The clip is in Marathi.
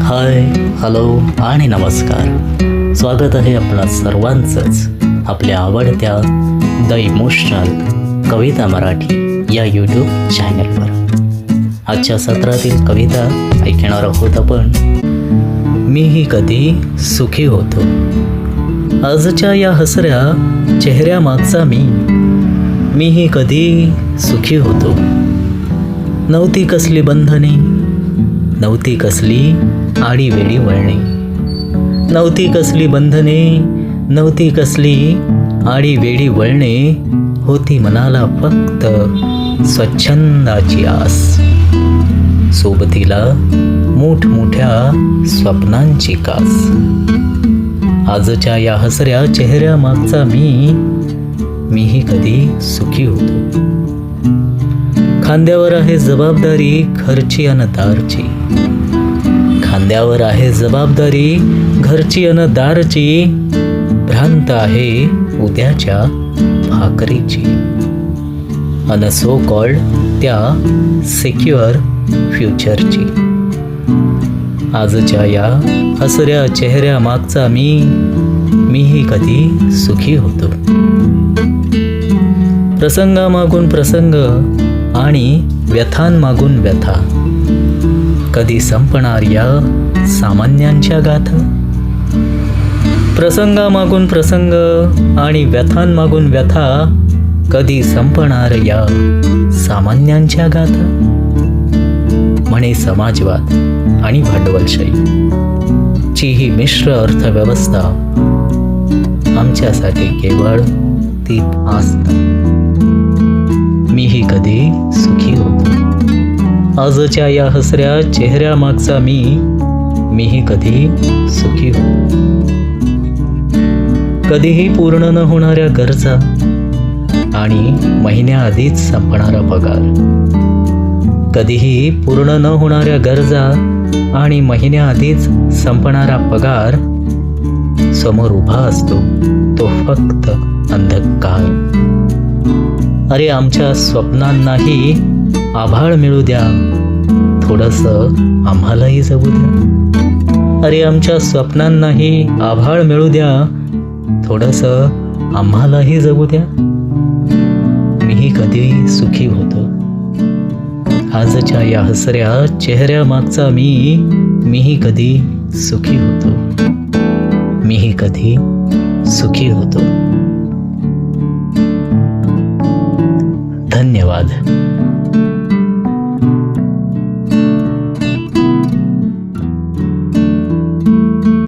हाय, हॅलो आणि नमस्कार. स्वागत आहे आपणा सर्वांचंच आपल्या आवडत्या द इमोशनल कविता मराठी या यूट्यूब चॅनलवर. आजच्या सत्रातील कविता ऐकणार आहोत आपण. मीही कधी सुखी होतो. आजच्या या हसऱ्या चेहऱ्यामागचा मीही कधी सुखी होतो. नव्हती कसली बंधने, नव्हती कसली आडीवेडी वळणे, नव्हती कसली बंधने, नव्हती कसली आडीवेडी वळणे. होती मनाला फक्त स्वच्छंदाची आस, सोबतीला मोठमोठ्या स्वप्नांची कास. आजच्या या हसऱ्या चेहऱ्यामागचा मीही कधी सुखी होतो. खांद्यावर आहे जबाबदारी घरची अन दारची, खांद्यावर आहे जबाबदारी घरची अन दारची. भ्रांत आहे उद्याच्या भाकरीची अन सो कॉल्ड त्या सिक्युअर फ्युचरची. आजच्या या हसऱ्या चेहऱ्या मागचा मीही कधी सुखी होतो. प्रसंगामागून प्रसंग आणि व्यथांमागून व्यथा, कधी संपणार या सामान्यांच्या गाथा. प्रसंगामागून प्रसंग आणि व्यथांमागून व्यथा, कधी संपणार या सामान्यांच्या गाथा. म्हणे समाजवाद आणि भांडवलशाही ची ही मिश्र अर्थव्यवस्था आमच्यासाठी केवळ ती आस्था. मीही कधी सुखी होतो. आजच्या या हसऱ्या चेहऱ्या मागचा मीही कधी सुखी होतो. कधीही पूर्ण न होणाऱ्या गरजा आणि महिन्याआधीच संपणारा पगार, कधीही पूर्ण न होणाऱ्या गरजा आणि महिन्याआधीच संपणारा पगार. समोर उभा असतो तो फक्त अंधकार. अरे आमच्या स्वप्नांनाही आभाळ मिळू द्या, थोडंसं आम्हालाही जगू द्या. अरे आमच्या स्वप्नांनाही आभाळ मिळू द्या, थोडंसं आम्हालाही जगू द्या. मीही कधी सुखी होतो. आजच्या या हसऱ्या चेहऱ्या मागचा मीही कधी सुखी होतो. मीही कधी सुखी होतो. धन्यवाद.